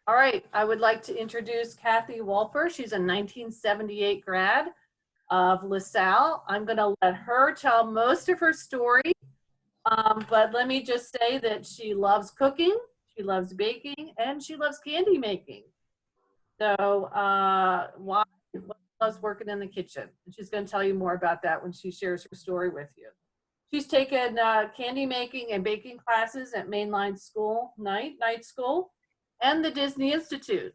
All right, I would like to introduce Kathy Wolper. She's a 1978 grad of LaSalle. I'm going to let her tell most of her story, but let me just say that she loves cooking, she loves baking, and she loves candy making. So why she loves working in the kitchen. And she's going to tell you more about that when she shares her story with you. She's taken candy making and baking classes at Mainline School, night school, and the Disney Institute.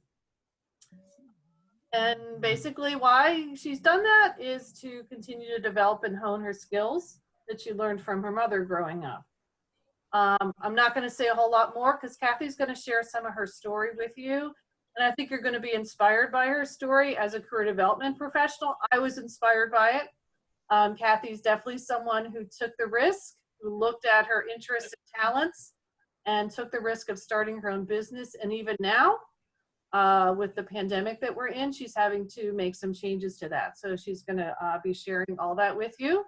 And basically why she's done that is to continue to develop and hone her skills that she learned from her mother growing up. I'm not going to say a whole lot more because Kathy's going to share some of her story with you. And I think you're going to be inspired by her story as a career development professional. I was inspired by it. Kathy's definitely someone who took the risk, who looked at her interests and talents and took the risk of starting her own business. And even now, with the pandemic that we're in, she's having to make some changes to that. So she's going to be sharing all that with you.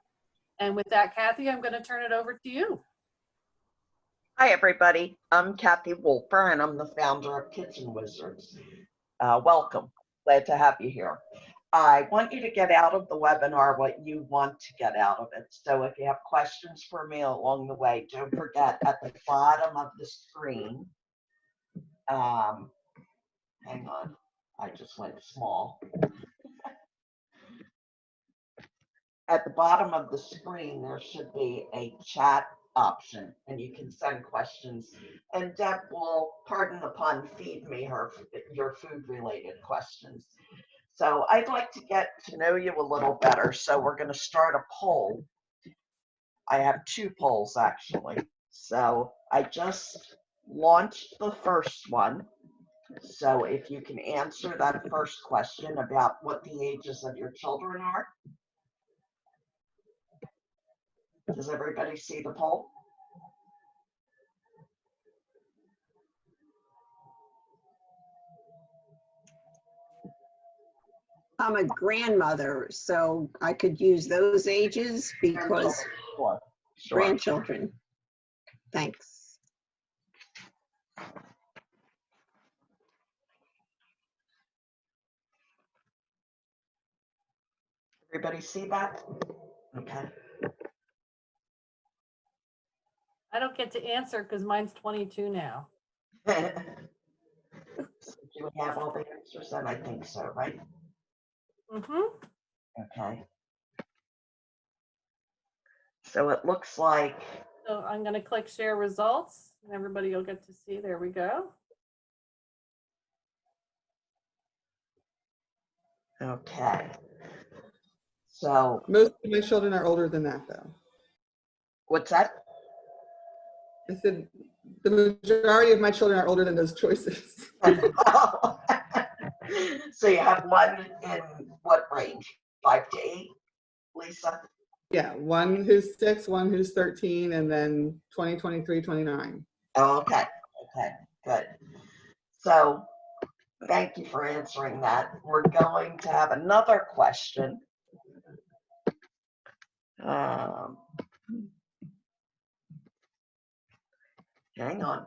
And with that, Kathy, I'm going to turn it over to you. Hi, everybody. I'm Kathy Wolper, and I'm the founder of Kitchen Wizards. Welcome. Glad to have you here. I want you to get out of the webinar what you want to get out of it. So if you have questions for me along the way, don't forget at the bottom of the screen, hang on, I just went small. At the bottom of the screen, there should be a chat option, and you can send questions. And Deb will, pardon the pun, feed me your food-related questions. So I'd like to get to know you a little better. So we're going to start a poll. I have two polls, actually. So I just launched the first one. So if you can answer that first question about what the ages of your children are. Does everybody see the poll? I'm a grandmother, so I could use those ages because Sure. grandchildren. Thanks. Everybody see that? Okay. I don't get to answer because mine's 22 now. So do we have all the answers then? I think so, right? Mm-hmm. Okay. So it looks like. So I'm going to click share results and everybody will get to see. There we go. Okay. So most of my children are older than that, though. What's that? I said the majority of my children are older than those choices. So you have one in what range? 5 to 8, Lisa? Yeah, one who's 6, one who's 13, and then 20, 23, 29. Oh, okay. Okay, good. So thank you for answering that. We're going to have another question. Hang on.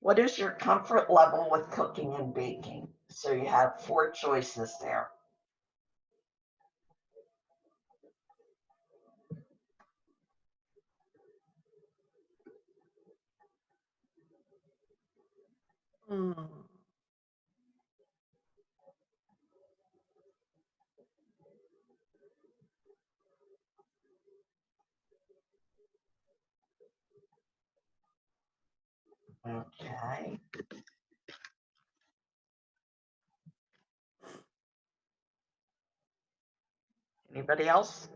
What is your comfort level with cooking and baking? So you have 4 choices there. Okay. Anybody else?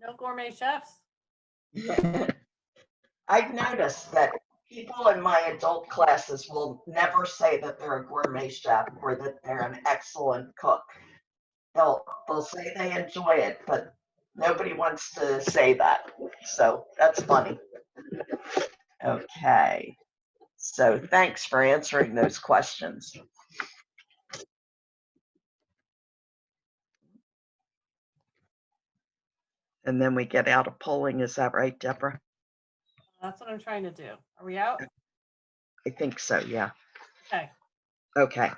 No gourmet chefs. I've noticed that people in my adult classes will never say that they're a gourmet chef or that they're an excellent cook. They'll say they enjoy it, but nobody wants to say that. So that's funny. Okay. So thanks for answering those questions. And then we get out of polling. Is that right, Deborah? That's what I'm trying to do. Are we out? I think so, yeah. Okay. Okay.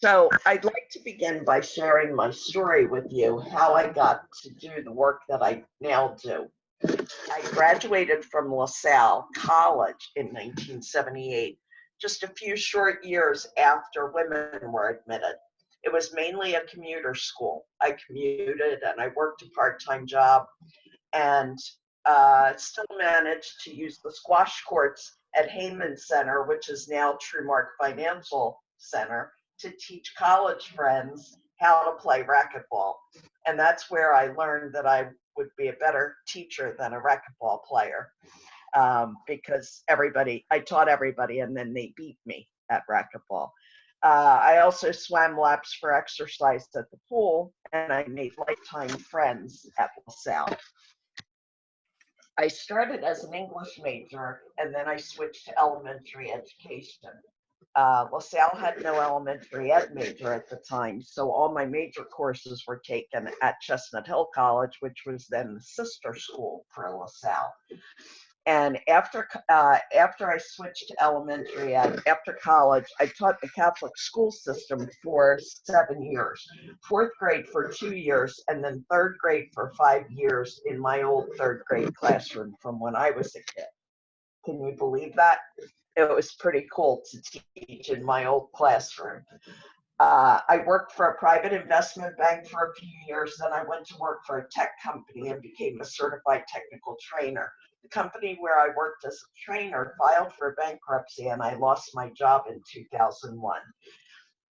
So I'd like to begin by sharing my story with you, how I got to do the work that I now do. I graduated from LaSalle College in 1978, just a few short years after women were admitted. It was mainly a commuter school. I commuted and I worked a part-time job and still managed to use the squash courts at Heyman Center, which is now Trumark Financial Center, to teach college friends how to play racquetball. And that's where I learned that I would be a better teacher than a racquetball player, because I taught everybody and then they beat me at racquetball. I also swam laps for exercise at the pool, and I made lifetime friends at LaSalle. I started as an English major, and then I switched to elementary education. LaSalle had no elementary ed major at the time, so all my major courses were taken at Chestnut Hill College, which was then the sister school for LaSalle. And after I switched to elementary ed, after college, I taught the Catholic school system for 7 years, fourth grade for 2 years, and then third grade for 5 years in my old third grade classroom from when I was a kid. Can you believe that? It was pretty cool to teach in my old classroom. I worked for a private investment bank for a few years. Then I went to work for a tech company and became a certified technical trainer. The company where I worked as a trainer filed for bankruptcy, and I lost my job in 2001.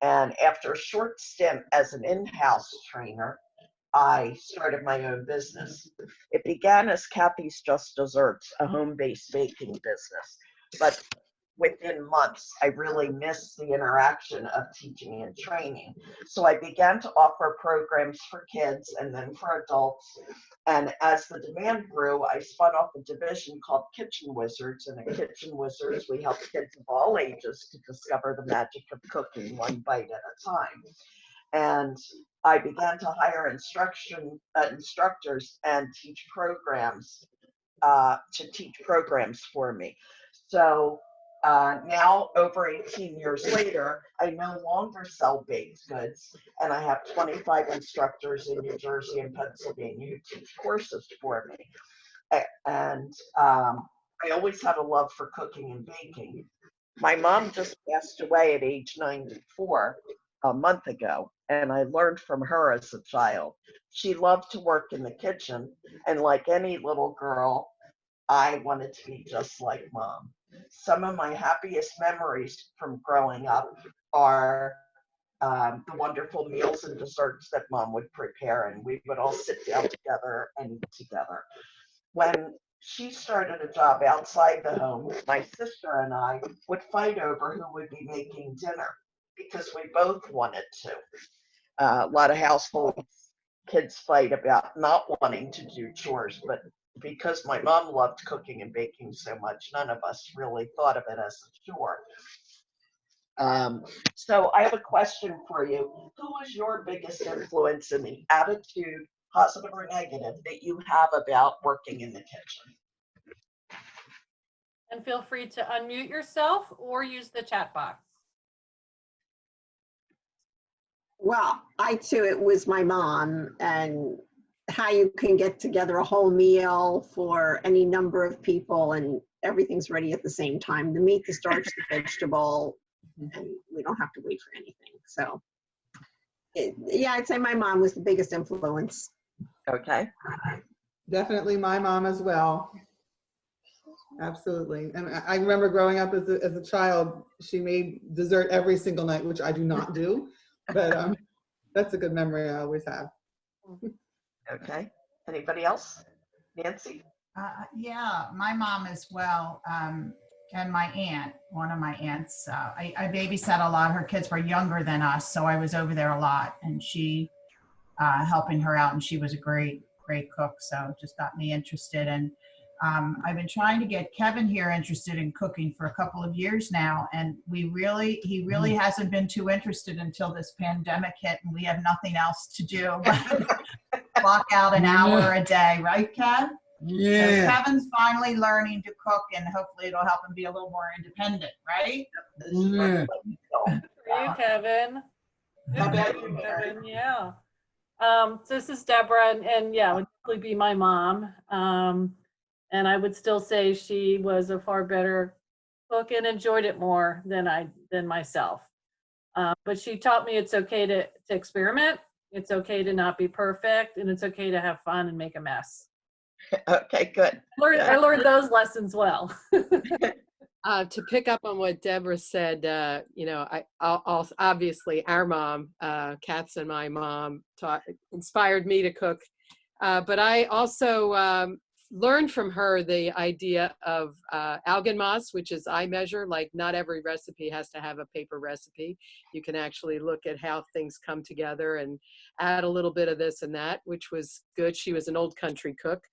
And after a short stint as an in-house trainer, I started my own business. It began as Kathy's Just Desserts, a home-based baking business. But within months, I really missed the interaction of teaching and training. So I began to offer programs for kids and then for adults. And as the demand grew, I spun off a division called Kitchen Wizards. And at Kitchen Wizards, we help kids of all ages to discover the magic of cooking one bite at a time. And I began to hire instructors and teach programs for me. So now, over 18 years later, I no longer sell baked goods, and I have 25 instructors in New Jersey and Pennsylvania who teach courses for me. And I always had a love for cooking and baking. My mom just passed away at age 94 a month ago, and I learned from her as a child. She loved to work in the kitchen, and like any little girl, I wanted to be just like Mom. Some of my happiest memories from growing up are the wonderful meals and desserts that Mom would prepare, and we would all sit down together and eat together. When she started a job outside the home, my sister and I would fight over who would be making dinner because we both wanted to. A lot of households, kids fight about not wanting to do chores, but because my mom loved cooking and baking so much, none of us really thought of it as a chore. So I have a question for you. Who was your biggest influence in the attitude, positive or negative, that you have about working in the kitchen? And feel free to unmute yourself or use the chat box. Well, it was my mom, and how you can get together a whole meal for any number of people and everything's ready at the same time. The meat, the starch, the vegetable, and we don't have to wait for anything. So yeah, I'd say my mom was the biggest influence. Okay. Definitely my mom as well. Absolutely. And I remember growing up as a child, she made dessert every single night, which I do not do, but that's a good memory I always have. Okay. Anybody else? Nancy? Yeah, my mom as well, and my aunt, one of my aunts. I babysat a lot. Her kids were younger than us, so I was over there a lot, and she helping her out, and she was a great cook, so it just got me interested. And I've been trying to get Kevin here interested in cooking for a couple of years now, and he really hasn't been too interested until this pandemic hit, and we have nothing else to do. block out an hour a day, right, Kev? So Yeah. Kevin's finally learning to cook, and hopefully it'll help him be a little more independent, right? Yeah. For you, Kevin. How about you, Kevin? Yeah. So this is Deborah, and yeah, it would definitely be my mom. And I would still say she was a far better cook and enjoyed it more than myself. But she taught me it's okay to experiment. It's okay to not be perfect, and it's okay to have fun and make a mess. Okay, good. I learned those lessons well. To pick up on what Deborah said, I'll obviously our mom, Kath's and my mom, inspired me to cook. But I also learned from her the idea of Augenmaß, which is I measure. Like not every recipe has to have a paper recipe. You can actually look at how things come together and add a little bit of this and that, which was good. She was an old country cook.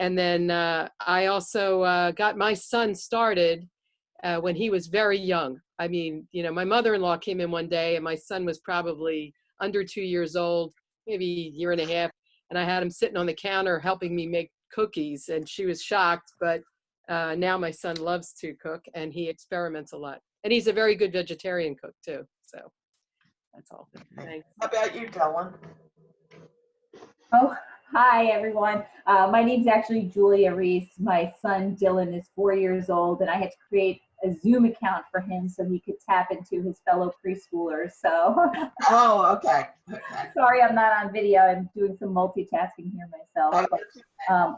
And then I also got my son started when he was very young. I mean, my mother-in-law came in one day and my son was probably under 2 years old, maybe a year and a half. And I had him sitting on the counter helping me make cookies, and she was shocked. But now my son loves to cook and he experiments a lot. And he's a very good vegetarian cook too. So that's all. Thanks. How about you, Dylan? Oh, hi everyone. My name's actually Julia Reese. My son Dylan is 4 years old, and I had to create a Zoom account for him so he could tap into his fellow preschoolers. So Oh, okay. Okay. sorry I'm not on video. I'm doing some multitasking here myself. But,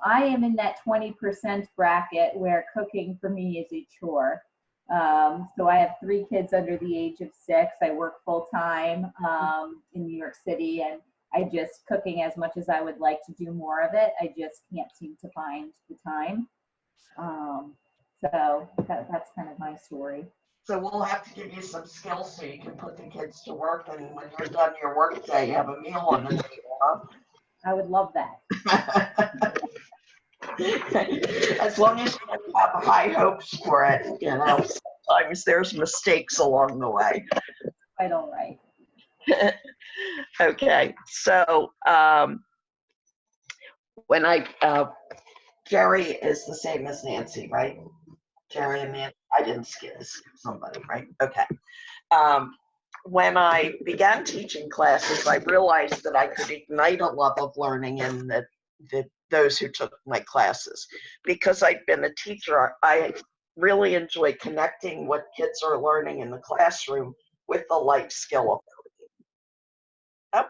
I am in that 20% bracket where cooking for me is a chore. So I have 3 kids under the age of 6. I work full time in New York City, and cooking as much as I would like to do more of it, I just can't seem to find the time. So that's kind of my story. So we'll have to give you some skills so you can put the kids to work, and when you're done your work day, you have a meal on the table, huh? I would love that. As long as you don't have high hopes for it, sometimes there's mistakes along the way. Quite all right. Okay, so when Jerry is the same as Nancy, right? Jerry and Nancy, I didn't skip somebody, right? Okay. When I began teaching classes, I realized that I could ignite a love of learning in those who took my classes. Because I'd been a teacher, I really enjoy connecting what kids are learning in the classroom with the life skill of cooking. Oh,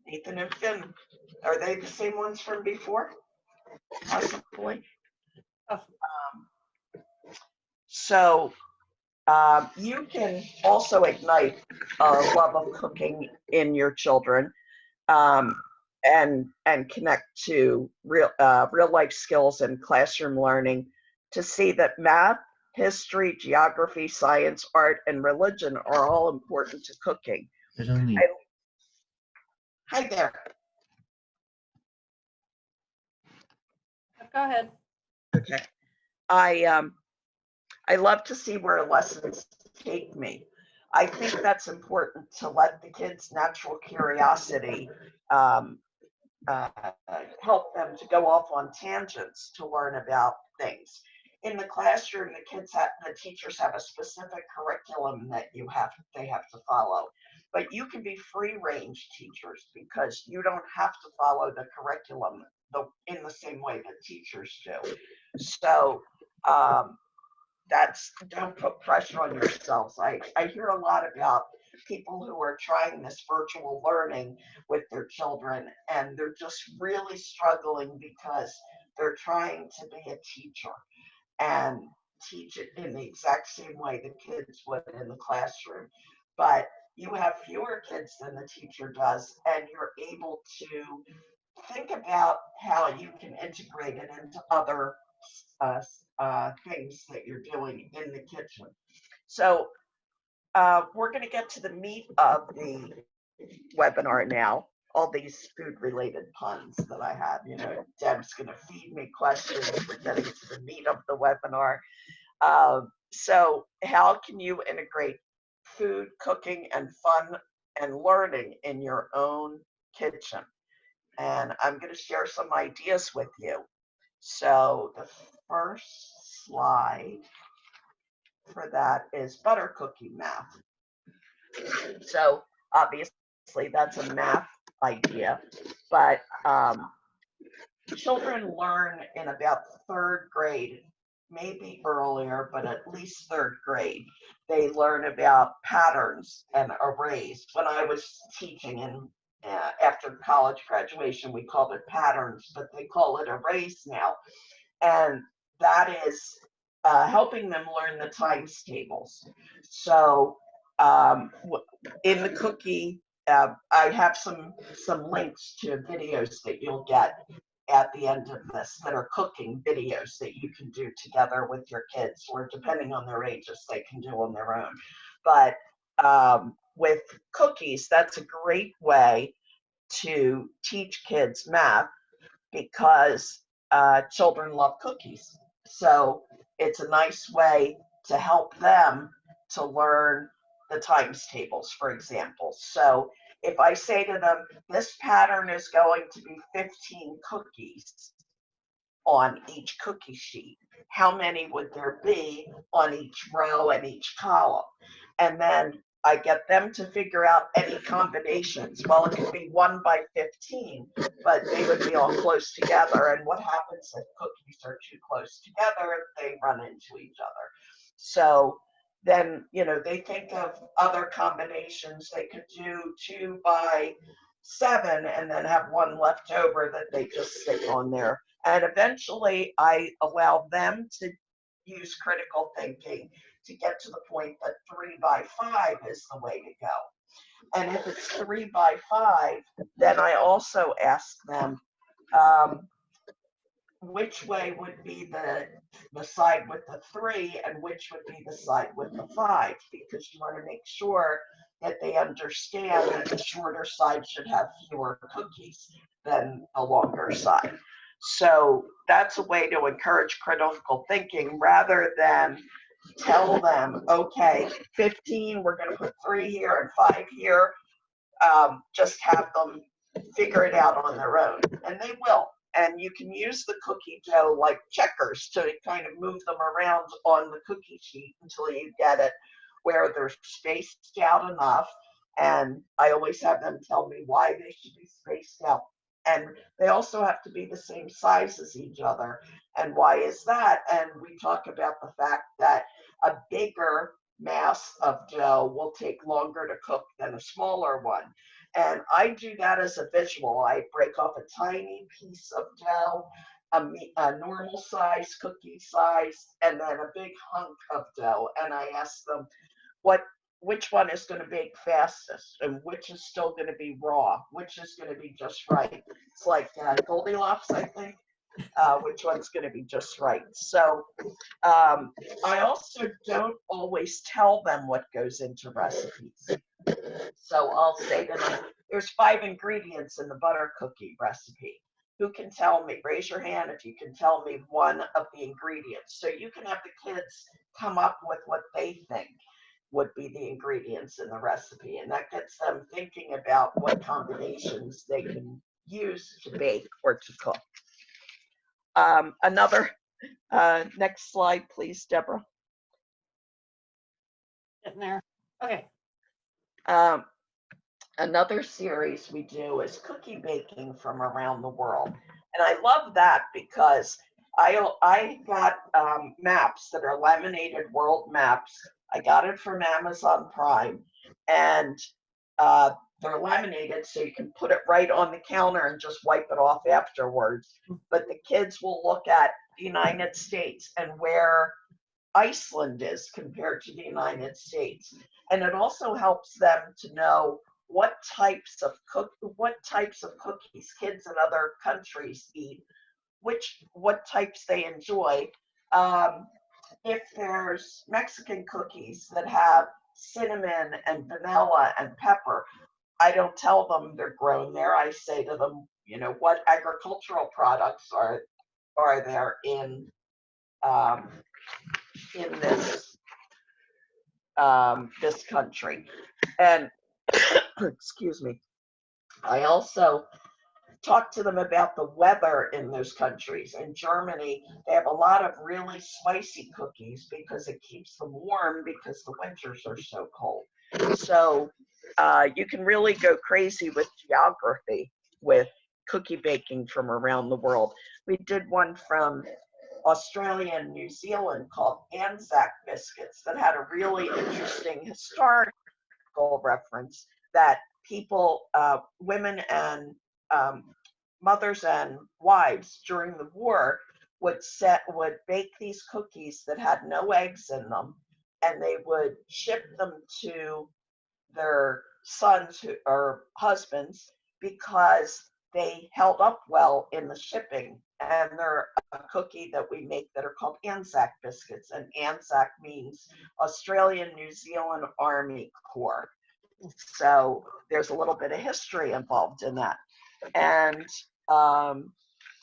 Nathan and Finn, are they the same ones from before? Possibly. So you can also ignite a love of cooking in your children and connect to real life skills and classroom learning to see that math, history, geography, science, art, and religion are all important to cooking. Hi there. Go ahead. Okay. I love to see where lessons take me. I think that's important to let the kids' natural curiosity help them to go off on tangents to learn about things. In the classroom, the teachers have a specific curriculum that they have to follow. But you can be free-range teachers because you don't have to follow the curriculum in the same way that teachers do. So don't put pressure on yourselves. I hear a lot about people who are trying this virtual learning with their children, and they're just really struggling because they're trying to be a teacher and teach it in the exact same way the kids would in the classroom. But you have fewer kids than the teacher does, and you're able to think about how you can integrate it into other things that you're doing in the kitchen. So we're going to get to the meat of the webinar now. All these food-related puns that I have, Deb's going to feed me questions. We're getting to the meat of the webinar. So how can you integrate food, cooking, and fun and learning in your own kitchen? and I'm going to share some ideas with you. So the first slide for that is butter cookie math. So obviously that's a math idea, but children learn in about third grade, maybe earlier, but at least third grade. They learn about patterns and arrays. When I was teaching in after college graduation, we called it patterns, but they call it arrays now. And that is helping them learn the times tables. So in the cookie, I have some links to videos that you'll get at the end of this that are cooking videos that you can do together with your kids, or depending on their ages, they can do on their own. But with cookies, that's a great way to teach kids math, because children love cookies. So it's a nice way to help them to learn the times tables, for example. So if I say to them, this pattern is going to be 15 cookies on each cookie sheet, how many would there be on each row and each column? And then I get them to figure out any combinations. Well, it could be 1 by 15, but they would be all close together. And what happens if cookies are too close together? They run into each other. So then, they think of other combinations. They could do 2 by 7 and then have one left over that they just stick on there. And eventually I allow them to use critical thinking to get to the point that 3 by 5 is the way to go. And if it's 3 by 5, then I also ask them, which way would be the side with the 3 and which would be the side with the 5, because you want to make sure that they understand that the shorter side should have fewer cookies than the longer side. So that's a way to encourage critical thinking, rather than tell them, okay, 15, we're going to put 3 here and 5 here. Just have them figure it out on their own, and they will. And you can use the cookie dough like checkers to kind of move them around on the cookie sheet until you get it where they're spaced out enough. And I always have them tell me why they should be spaced out. And they also have to be the same size as each other. And why is that? And we talk about the fact that a bigger mass of dough will take longer to cook than a smaller one. And I do that as a visual. I break off a tiny piece of dough, a normal size, cookie size, and then a big hunk of dough. And I ask them which one is going to bake fastest, and which is still going to be raw, which is going to be just right. It's like Goldilocks, I think. Which one's going to be just right. So I also don't always tell them what goes into recipes. So I'll say to them, there's 5 ingredients in the butter cookie recipe. Who can tell me? Raise your hand if you can tell me one of the ingredients. So you can have the kids come up with what they think would be the ingredients in the recipe. And that gets them thinking about what combinations they can use to bake or to cook. Next slide, please, Deborah. Getting there. Okay. Another series we do is cookie baking from around the world. And I love that because I got maps that are laminated world maps. I got it from Amazon Prime, and they're laminated so you can put it right on the counter and just wipe it off afterwards. But the kids will look at the United States and where Iceland is compared to the United States. And it also helps them to know what types of cookies kids in other countries eat, what types they enjoy. If there's Mexican cookies that have cinnamon and vanilla and pepper, I don't tell them they're grown there. I say to them, what agricultural products are there in this country. And excuse me, I also talk to them about the weather in those countries. In Germany, they have a lot of really spicy cookies because it keeps them warm because the winters are so cold. So you can really go crazy with geography with cookie baking from around the world. We did one from Australia and New Zealand called Anzac biscuits that had a really interesting historical reference that people, women and mothers and wives during the war would bake these cookies that had no eggs in them, and they would ship them to their sons or husbands because they held up well in the shipping. And they're a cookie that we make that are called Anzac biscuits, and Anzac means Australian New Zealand Army Corps. So there's a little bit of history involved in that. And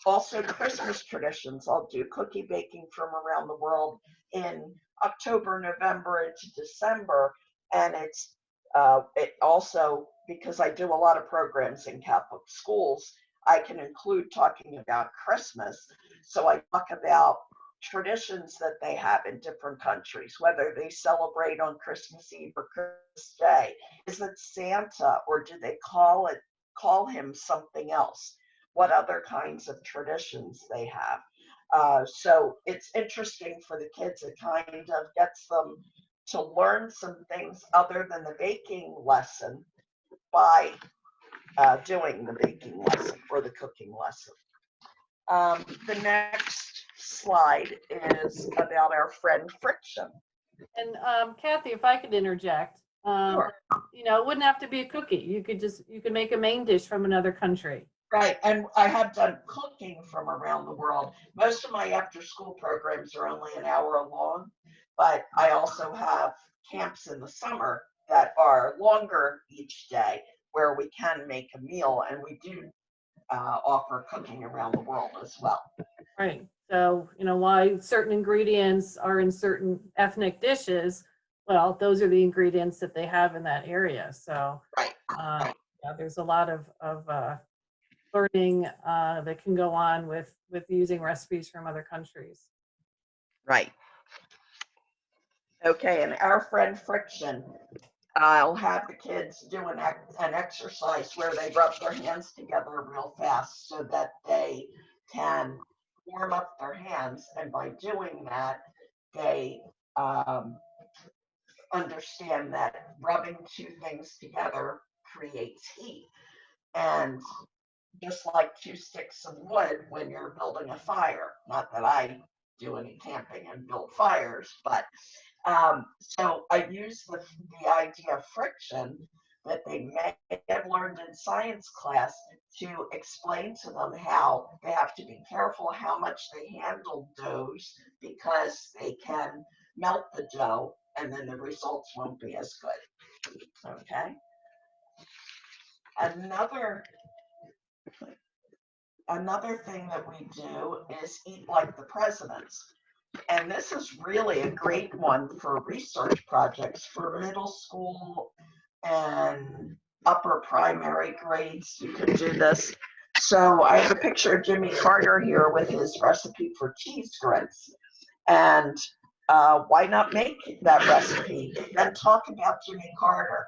also Christmas traditions. I'll do cookie baking from around the world in October, November into December. And it also, because I do a lot of programs in Catholic schools, I can include talking about Christmas. So I talk about traditions that they have in different countries, whether they celebrate on Christmas Eve or Christmas Day. Is it Santa, or do they call him something else? What other kinds of traditions they have. So it's interesting for the kids. It kind of gets them to learn some things other than the baking lesson by doing the baking lesson or the cooking lesson. The next slide is about our friend friction. And Kathy, if I could interject, Sure. you know, it wouldn't have to be a cookie. You could make a main dish from another country. Right, and I have done cooking from around the world. Most of my after-school programs are only an hour long, but I also have camps in the summer that are longer each day where we can make a meal, and we do offer cooking around the world as well. Right. So, you know, why certain ingredients are in certain ethnic dishes, well, those are the ingredients that they have in that area. So, Right. Yeah, there's a lot of learning that can go on with using recipes from other countries. Right. Okay, and our friend friction, I'll have the kids do an exercise where they rub their hands together real fast so that they can warm up their hands. And by doing that, they understand that rubbing two things together creates heat. And just like two sticks of wood when you're building a fire, not that I do any camping and build fires, but so I use the idea of friction that they may have learned in science class to explain to them how they have to be careful how much they handle doughs because they can melt the dough and then the results won't be as good. Okay. Another thing that we do is eat like the presidents. And this is really a great one for research projects for middle school and upper primary grades. You can do this. So I have a picture of Jimmy Carter here with his recipe for cheese grits. And why not make that recipe and talk about Jimmy Carter?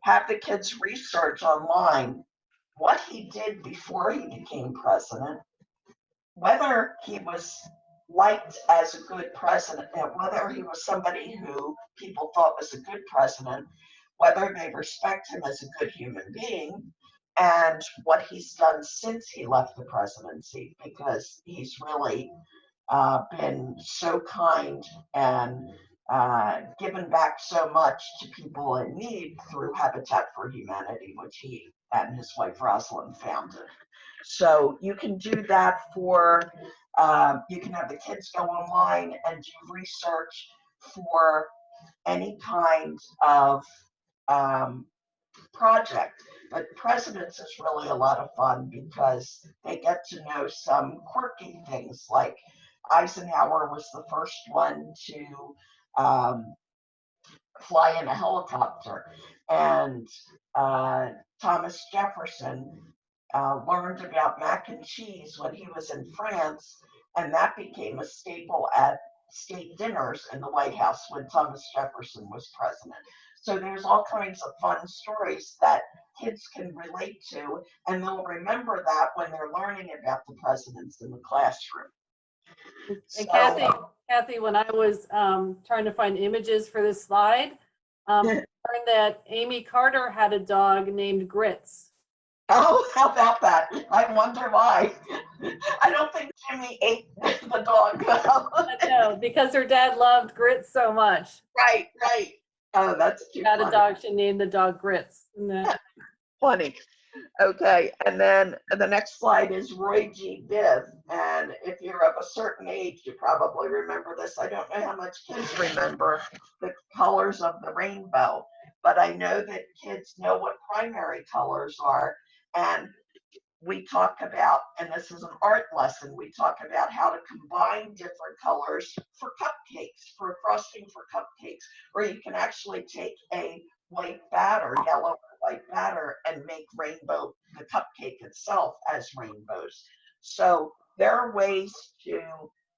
Have the kids research online what he did before he became president, whether he was liked as a good president, whether he was somebody who people thought was a good president, whether they respect him as a good human being, and what he's done since he left the presidency, because he's really been so kind and given back so much to people in need through Habitat for Humanity, which he and his wife Rosalind founded. So you can do that for, you can have the kids go online and do research for any kind of project. But presidents is really a lot of fun because they get to know some quirky things, like Eisenhower was the first one to fly in a helicopter, and Thomas Jefferson learned about mac and cheese when he was in France, and that became a staple at state dinners in the White House when Thomas Jefferson was president. So there's all kinds of fun stories that kids can relate to, and they'll remember that when they're learning about the presidents in the classroom. And So, Kathy, when I was trying to find images for this slide, I learned that Amy Carter had a dog named Grits. oh, how about that? I wonder why. I don't think Jimmy ate the dog. No, because her dad loved Grits so much. Right, right. Oh, that's too Got a funny. dog, she named the dog Grits. And then, Funny. Okay, and then the next slide is Roy G. Biv. And if you're of a certain age, you probably remember this. I don't know how much kids remember the colors of the rainbow, but I know that kids know what primary colors are. And we talk about, and this is an art lesson, we talk about how to combine different colors for cupcakes, for frosting for cupcakes, where you can actually take a white batter, yellow or white batter, and make rainbow, the cupcake itself, as rainbows. So there are ways to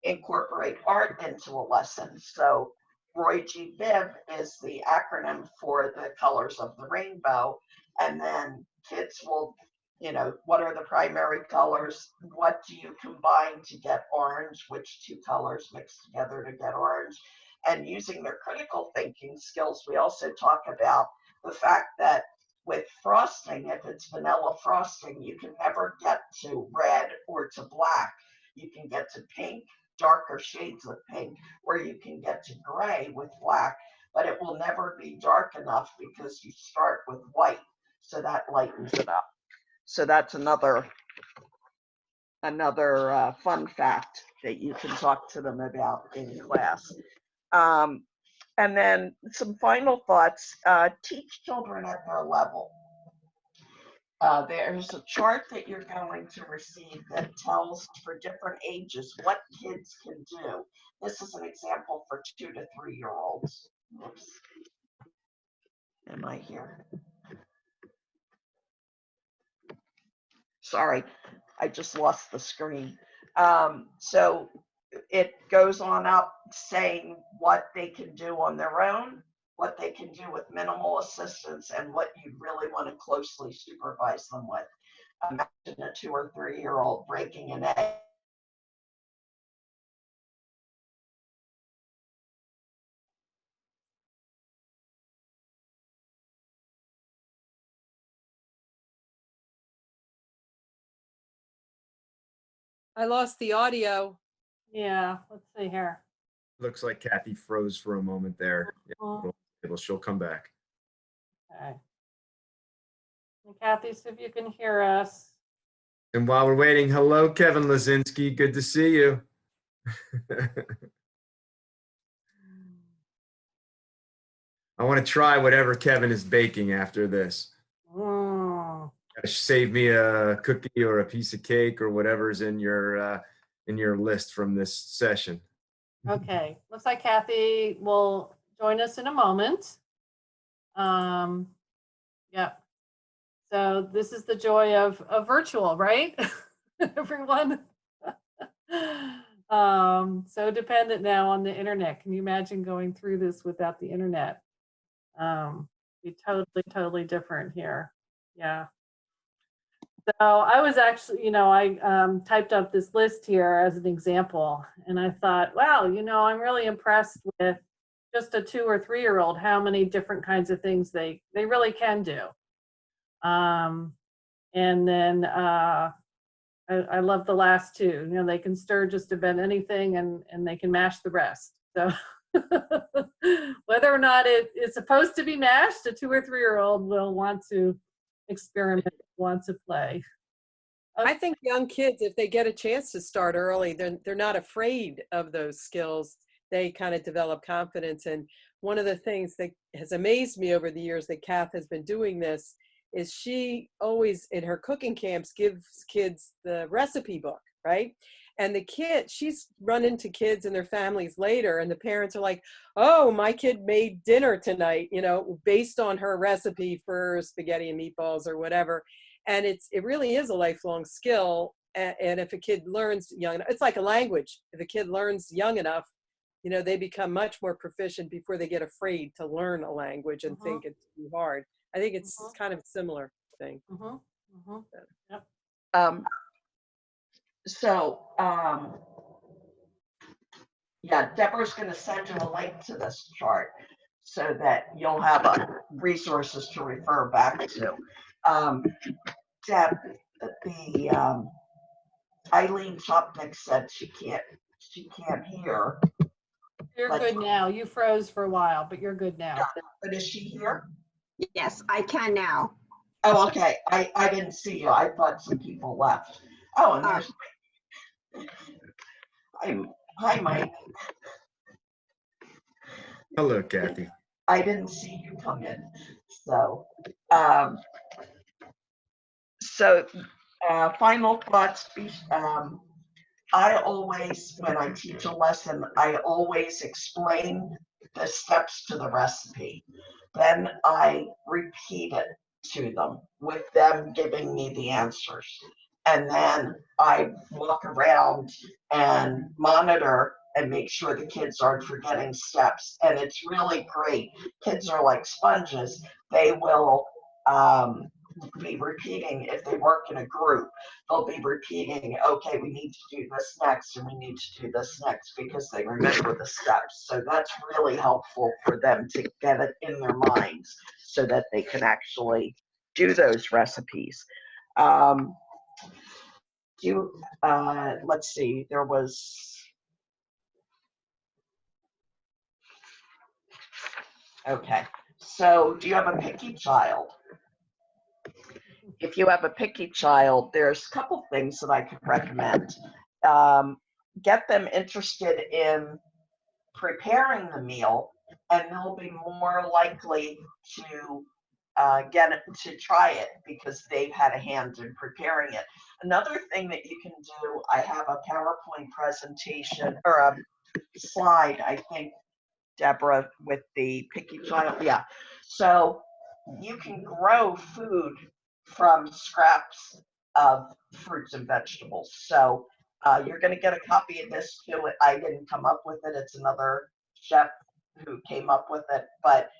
incorporate art into a lesson. So Roy G. Biv is the acronym for the colors of the rainbow, and then kids will, what are the primary colors? What do you combine to get orange? Which two colors mix together to get orange? And using their critical thinking skills, we also talk about the fact that with frosting, if it's vanilla frosting, you can never get to red or to black. You can get to pink, darker shades of pink, or you can get to gray with black, but it will never be dark enough because you start with white. So that lightens it up. So that's another fun fact that you can talk to them about in class. And then some final thoughts, teach children at their level. There's a chart that you're going to receive that tells for different ages what kids can do. This is an example for 2 to 3 year olds. Oops. Am I here? Sorry, I just lost the screen. So it goes on up saying what they can do on their own, what they can do with minimal assistance, and what you really want to closely supervise them with. Imagine a 2 or 3 year old breaking an egg. I lost the audio. yeah, let's see here. Looks like Kathy froze for a moment there. Oh, She'll come back. okay. And Kathy, see if you can hear us. And while we're waiting, hello, Kevin Lazinski. Good to see you. I want to try whatever Kevin is baking after this. Mm. Save me a cookie or a piece of cake or whatever's in your list from this session. Okay, looks like Kathy will join us in a moment. Yep. So this is the joy of virtual, right? Everyone. So dependent now on the internet. Can you imagine going through this without the internet? Be totally different here. Yeah. So I was actually, I typed up this list here as an example, and I thought, wow, I'm really impressed with just a 2 or 3 year old, how many different kinds of things they really can do. And then I love the last two. They can stir just about anything, and they can mash the rest. So whether or not it's supposed to be mashed, a 2 or 3 year old will want to experiment, want to play. I think young kids, if they get a chance to start early, they're not afraid of those skills. They kind of develop confidence. And one of the things that has amazed me over the years that Kath has been doing this is she always, in her cooking camps, gives kids the recipe book, right? And she's run into kids and their families later, and the parents are like, oh, my kid made dinner tonight, based on her recipe for spaghetti and meatballs or whatever. And it really is a lifelong skill. And if a kid learns young enough, it's like a language. If a kid learns young enough, you know, they become much more proficient before they get afraid to learn a language and think it's too hard. I think it's kind of a similar thing. Yep. Yeah, Deborah's going to send you a link to this chart so that you'll have resources to refer back to. Deb, the Eileen Chopnik said she can't hear. You're good now. You froze for a while, but you're good now. But is she here? Yes, I can now. Oh, okay. I didn't see you. I thought some people left. Oh, and there's hi, Mike. Hello, Kathy. I didn't see you come in. So, final thoughts. I always, when I teach a lesson, I always explain the steps to the recipe. Then I repeat it to them with them giving me the answers. And then I walk around and monitor and make sure the kids aren't forgetting steps. And it's really great. Kids are like sponges. They will be repeating, if they work in a group, they'll be repeating, okay, we need to do this next and we need to do this next, because they remember the steps. So that's really helpful for them to get it in their minds so that they can actually do those recipes. Let's see, there was, okay, so do you have a picky child? If you have a picky child, there's a couple things that I could recommend. Get them interested in preparing the meal, and they'll be more likely to get it, to try it, because they've had a hand in preparing it. Another thing that you can do, I have a PowerPoint presentation or a slide, I think, Deborah, with the picky child. Yeah. So you can grow food from scraps of fruits and vegetables. So you're going to get a copy of this too. I didn't come up with it. It's another chef who came up with it. But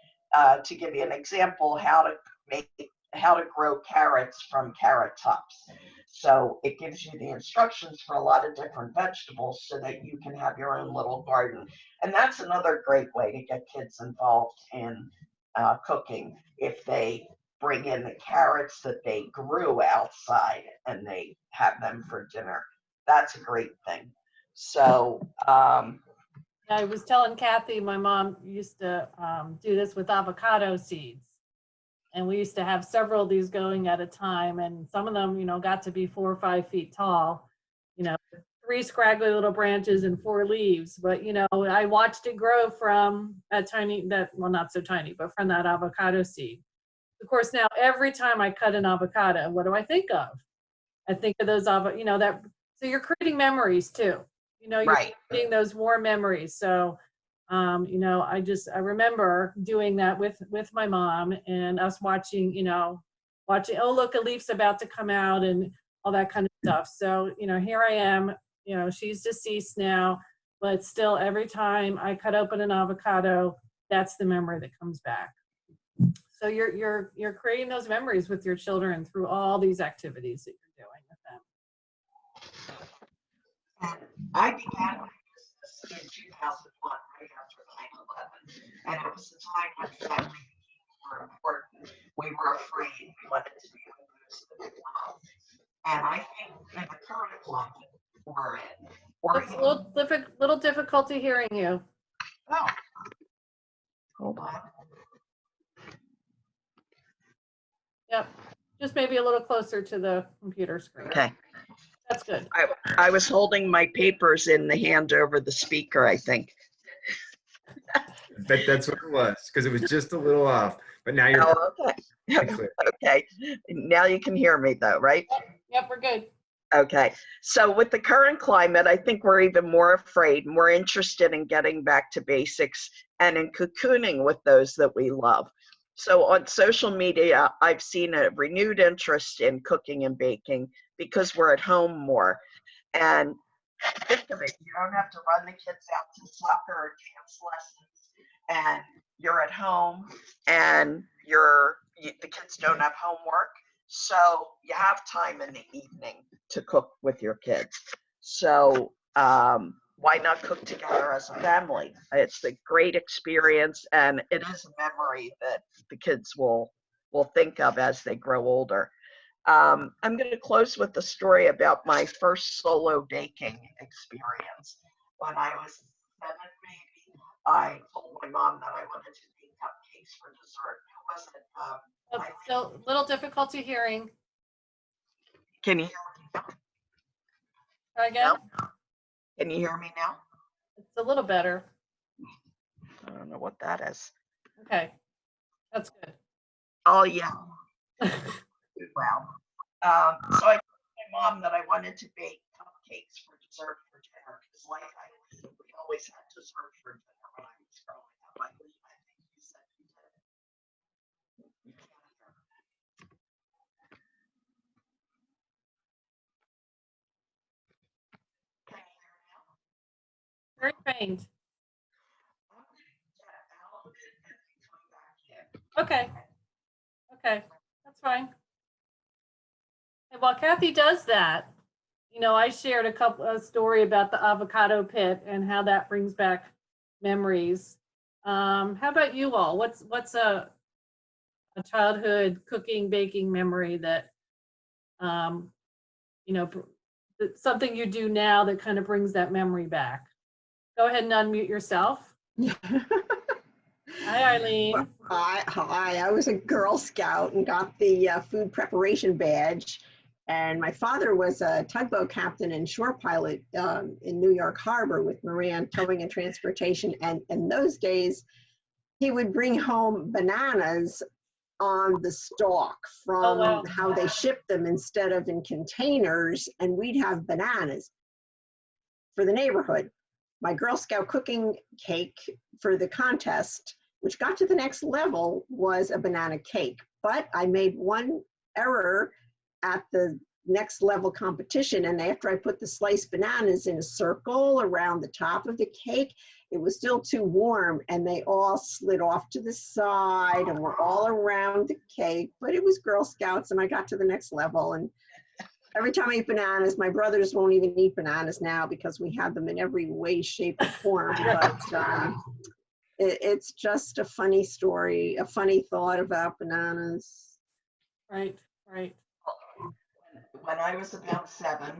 to give you an example, how to grow carrots from carrot tops. So it gives you the instructions for a lot of different vegetables so that you can have your own little garden. And that's another great way to get kids involved in cooking, if they bring in the carrots that they grew outside and they have them for dinner. That's a great thing. So I was telling Kathy, my mom used to do this with avocado seeds. And we used to have several of these going at a time. And some of them, you know, got to be 4 or 5 feet tall, you know, 3 scraggly little branches and 4 leaves. But, you know, I watched it grow from well, not so tiny, but from that avocado seed. Of course, now every time I cut an avocado, what do I think of? I think of those, you know, that, so you're creating memories too. You know, you're creating those warm memories. So, you know, I remember doing that with my mom and us watching, oh, look, a leaf's about to come out and all that kind of stuff. So, you know, here I am, you know, she's deceased now, but still every time I cut open an avocado, that's the memory that comes back. So you're creating those memories with your children through all these activities that you're doing with them. And I began my business in 2001, right after 9/11, and it was the time when family became more important. We were afraid. We wanted to be able to lose the big love. And I think in the current climate we're in, It's a little difficulty hearing you. Oh, hold on. Yep, just maybe a little closer to the computer screen. Okay. That's good. I was holding my papers in the hand over the speaker, I think. That's what it was, because it was just a little off. But now you're clear. Okay. Now you can hear me though, right? Yep, we're good. Okay. So with the current climate, I think we're even more afraid, more interested in getting back to basics and in cocooning with those that we love. So on social media, I've seen a renewed interest in cooking and baking because we're at home more. And think of it, you don't have to run the kids out to soccer or dance lessons, and you're at home, and the kids don't have homework, so you have time in the evening to cook with your kids. So why not cook together as a family? It's a great experience, and it is a memory that the kids will think of as they grow older. I'm going to close with a story about my first solo baking experience. When I was 7, maybe, I told my mom that I wanted to bake cupcakes for dessert. It wasn't. Still a little difficulty hearing. Can you hear me now? Try again. No? Can you hear me now? It's a little better. I don't know what that is. Okay, that's good. Oh yeah. Well, so I told my mom that I wanted to bake cupcakes for dessert for dinner because, like we always had dessert for dinner when I was growing up. I think you said you did. You can't hear. Can you hear now? Very faint. Okay. Okay, that's fine. And while Kathy does that, you know, I shared a story about the avocado pit and how that brings back memories. How about you all? What's a childhood cooking, baking memory that, you know, something you do now that kind of brings that memory back? Go ahead and unmute yourself. Hi, Eileen. I was a Girl Scout and got the food preparation badge. And my father was a tugboat captain and shore pilot in New York Harbor with Moran Towing and Transportation. And in those days, he would bring home bananas on the stalk from how they shipped them instead of in containers. And we'd have bananas for the neighborhood. My Girl Scout cooking cake for the contest, which got to the next level, was a banana cake. But I made one error at the next level competition, and after I put the sliced bananas in a circle around the top of the cake, it was still too warm, and they all slid off to the side and were all around the cake. But it was Girl Scouts, and I got to the next level. And every time I eat bananas, my brothers won't even eat bananas now because we have them in every way, shape, or form. But it's just a funny story, a funny thought about bananas. Right, right. When I was about 7,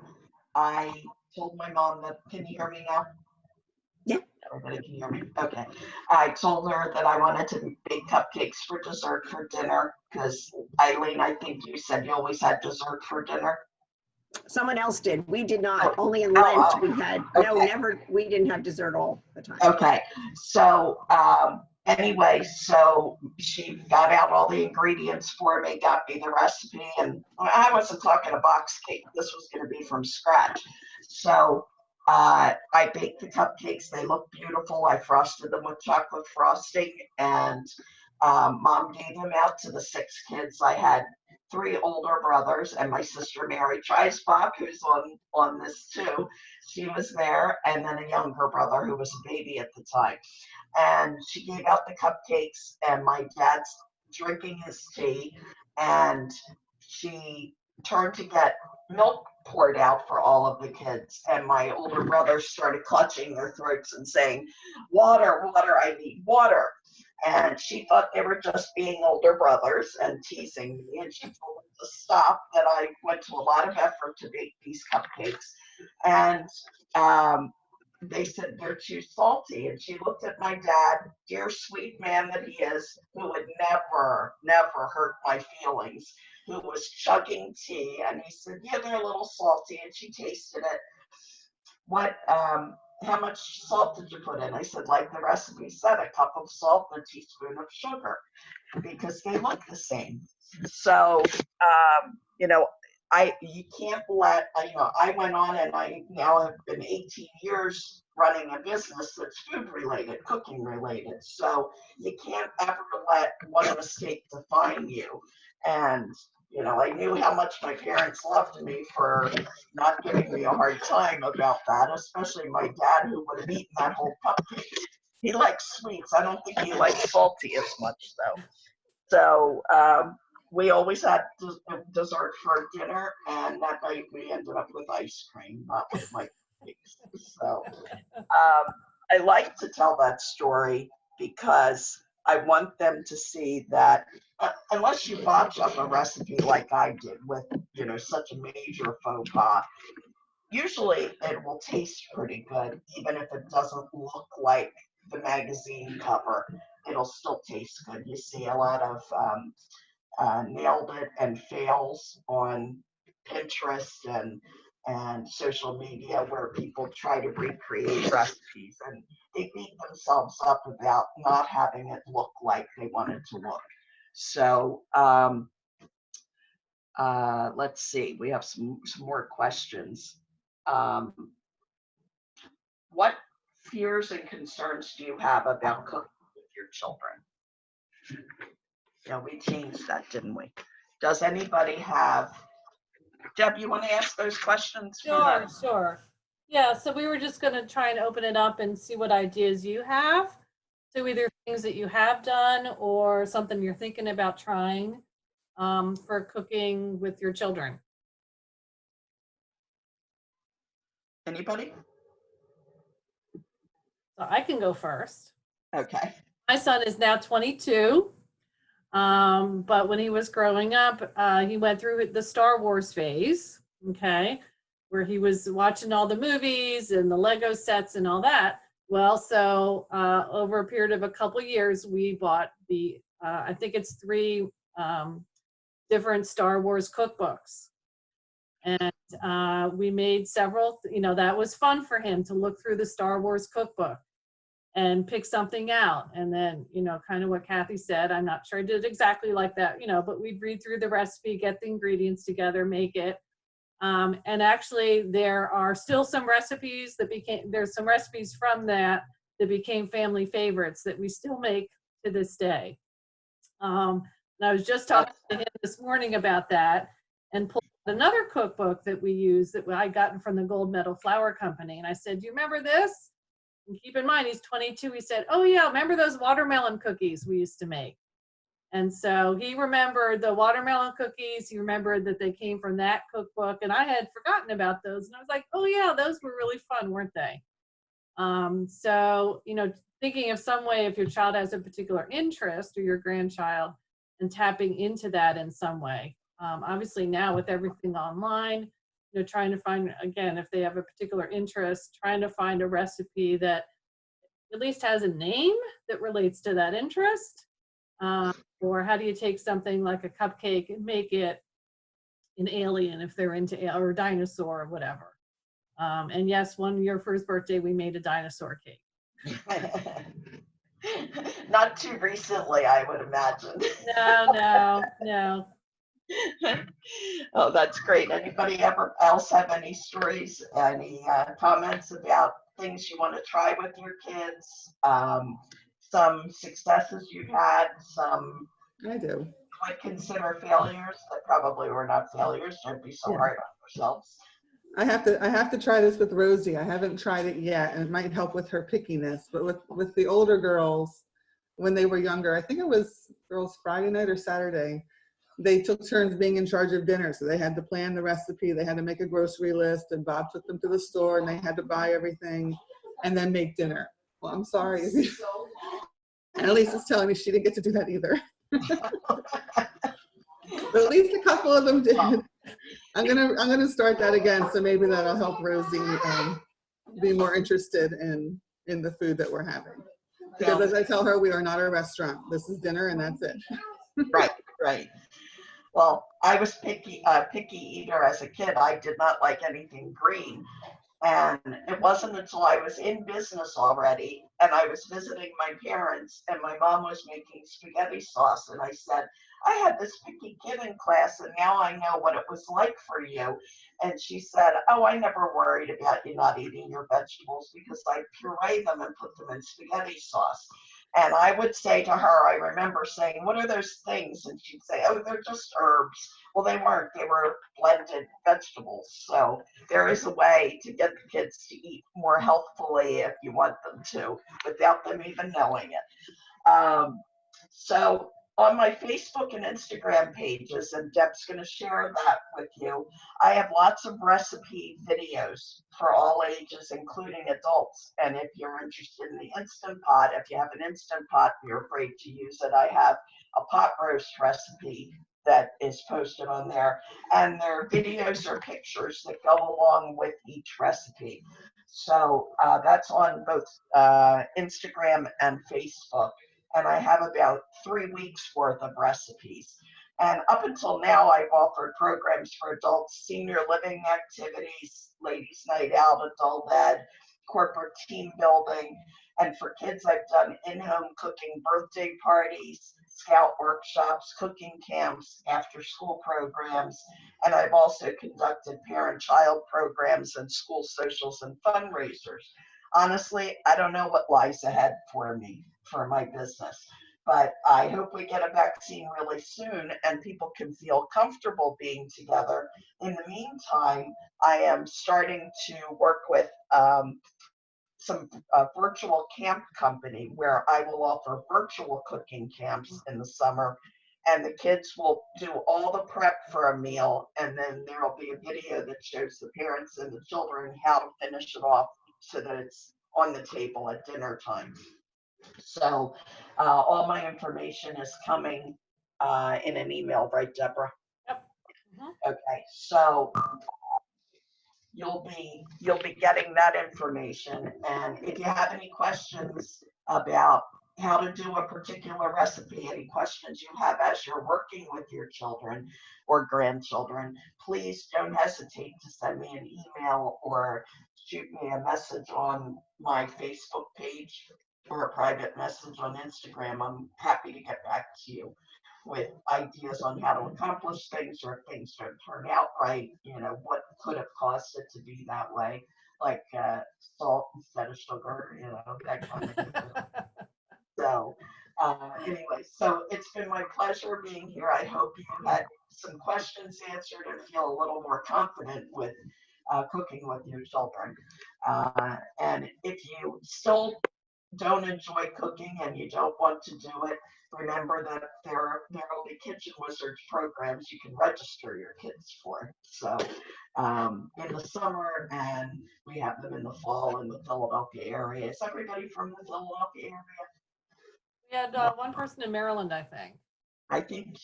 I told my mom that, can you hear me now? Yeah. Everybody can hear me? Okay. I told her that I wanted to bake cupcakes for dessert for dinner because, Eileen, I think you said you always had dessert for dinner. Someone else did. We did not. Only in Lent we had. No, never. We didn't have dessert all the time. Okay. So anyway, so she got out all the ingredients for me, got me the recipe, and I wasn't talking a box cake. This was going to be from scratch. So I baked the cupcakes. They looked beautiful. I frosted them with chocolate frosting, and Mom gave them out to the 6 kids. I had 3 older brothers and my sister Mary Trisbach, who's on this too. She was there, and then a younger brother who was a baby at the time. And she gave out the cupcakes, and my dad's drinking his tea, and she turned to get milk poured out for all of the kids, and my older brothers started clutching their throats and saying, water, water, I need water. And she thought they were just being older brothers and teasing me, and she told them to stop, that I went to a lot of effort to bake these cupcakes. And they said they're too salty. And she looked at my dad, dear sweet man that he is, who would never, never hurt my feelings, who was chugging tea. And he said, yeah, they're a little salty. And she tasted it. How much salt did you put in? I said, like the recipe said, a cup of salt and a teaspoon of sugar, because they look the same. So, you know, you can't let, I went on and I now have been 18 years running a business that's food related, cooking related. So you can't ever let one mistake define you. And, I knew how much my parents loved me for not giving me a hard time about that, especially my dad, who would have eaten that whole cupcake. He likes sweets. I don't think he likes salty as much though. So we always had dessert for dinner, and that night we ended up with ice cream, not with my cakes. So I like to tell that story because I want them to see that unless you botch up a recipe like I did with, such a major faux pas, usually it will taste pretty good, even if it doesn't look like the magazine cover. It'll still taste good. You see a lot of nailed it and fails on Pinterest and social media where people try to recreate recipes, and they beat themselves up about not having it look like they want it to look. So let's see, we have some more questions. What fears and concerns do you have about cooking with your children? Yeah, we changed that, didn't we? Does anybody have, Deb, you want to ask those questions? Sure. Yeah, so we were just going to try and open it up and see what ideas you have. So either things that you have done or something you're thinking about trying for cooking with your children. Anybody? So I can go first. Okay. My son is now 22. But when he was growing up, he went through the Star Wars phase, okay, where he was watching all the movies and the Lego sets and all that. Well, so over a period of a couple years, we bought the, I think it's 3 different Star Wars cookbooks. And we made several, that was fun for him to look through the Star Wars cookbook and pick something out. And then, kind of what Kathy said, I'm not sure I did exactly like that, but we'd read through the recipe, get the ingredients together, make it. And actually there are still some recipes there's some recipes from that became family favorites that we still make to this day. And I was just talking to him this morning about that and pulled out another cookbook that we use that I gotten from the Gold Medal Flour Company. And I said, do you remember this? And keep in mind, he's 22. He said, oh yeah, remember those watermelon cookies we used to make? And so he remembered the watermelon cookies. He remembered that they came from that cookbook. And I had forgotten about those. And I was like, oh yeah, those were really fun, weren't they? So, thinking of some way if your child has a particular interest or your grandchild and tapping into that in some way. Obviously now with everything online, trying to find, again, if they have a particular interest, trying to find a recipe that at least has a name that relates to that interest. Or how do you take something like a cupcake and make it an alien if they're into, or a dinosaur or whatever. And yes, one year for his birthday, we made a dinosaur cake. Not too recently, I would imagine. No. Oh, that's great. Anybody else have any stories, any comments about things you want to try with your kids? Some successes you've had, some I do. would consider failures that probably were not failures. Don't be so hard on yourselves. I have to try this with Rosie. I haven't tried it yet, and it might help with her pickiness. But with the older girls, when they were younger, I think it was girls' Friday night or Saturday, they took turns being in charge of dinner. So they had to plan the recipe, they had to make a grocery list, and Bob took them to the store and they had to buy everything and then make dinner. Well, I'm sorry. And Elisa's telling me she didn't get to do that either. But at least a couple of them did. I'm gonna start that again, so maybe that'll help Rosie be more interested in the food that we're having. Because as I tell her, we are not a restaurant. This is dinner and that's it. Right. Well, I was picky eater as a kid. I did not like anything green. And it wasn't until I was in business already and I was visiting my parents and my mom was making spaghetti sauce. And I said, I had this picky kid in class and now I know what it was like for you. And she said, oh, I never worried about you not eating your vegetables because I puree them and put them in spaghetti sauce. And I would say to her, I remember saying, what are those things? And she'd say, oh, they're just herbs. Well, they weren't. They were blended vegetables. So there is a way to get the kids to eat more healthfully if you want them to, without them even knowing it. So on my Facebook and Instagram pages, and Deb's going to share that with you, I have lots of recipe videos for all ages, including adults. And if you're interested in the Instant Pot, if you have an Instant Pot and you're afraid to use it, I have a pot roast recipe that is posted on there. And there are videos or pictures that go along with each recipe. So that's on both Instagram and Facebook. And I have about 3 weeks worth of recipes. And up until now, I've offered programs for adults, senior living activities, ladies' night out, adult ed, corporate team building. And for kids, I've done in-home cooking, birthday parties, scout workshops, cooking camps, after-school programs. And I've also conducted parent-child programs and school socials and fundraisers. Honestly, I don't know what lies ahead for me, for my business, but I hope we get a vaccine really soon and people can feel comfortable being together. In the meantime, I am starting to work with some virtual camp company where I will offer virtual cooking camps in the summer, and the kids will do all the prep for a meal, and then there will be a video that shows the parents and the children how to finish it off so that it's on the table at dinner time. So all my information is coming in an email, right, Deborah? Yep. Okay, so you'll be getting that information. And if you have any questions about how to do a particular recipe, any questions you have as you're working with your children or grandchildren, please don't hesitate to send me an email or shoot me a message on my Facebook page or a private message on Instagram. I'm happy to get back to you with ideas on how to accomplish things, or if things don't turn out right, you know, what could have caused it to be that way, like salt instead of sugar, you know, that kind of thing. So anyway, so it's been my pleasure being here. I hope you had some questions answered and feel a little more confident with cooking with your children. And if you still don't enjoy cooking and you don't want to do it, remember that there will be Kitchen Wizards programs you can register your kids for. So in the summer, and we have them in the fall in the Philadelphia area. Is everybody from the Philadelphia area? We had one person in Maryland, I think. I think.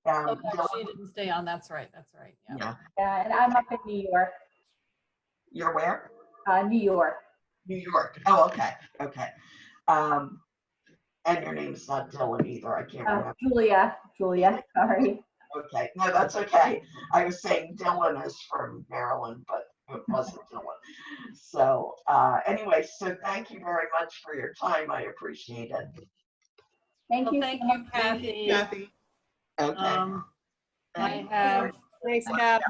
Oh, no, she didn't stay on. That's right. That's right. Yeah. Yeah, and I'm up in New York. You're where? New York. New York. Oh, okay. Okay. And your name's not Dylan either. I can't remember. Julia, sorry. Okay. No, that's okay. I was saying Dylan is from Maryland, but it wasn't Dylan. So anyway, so thank you very much for your time. I appreciate it. Thank you. Thank so you, much. Kathy. Kathy. Okay. I have. Thanks, Cap.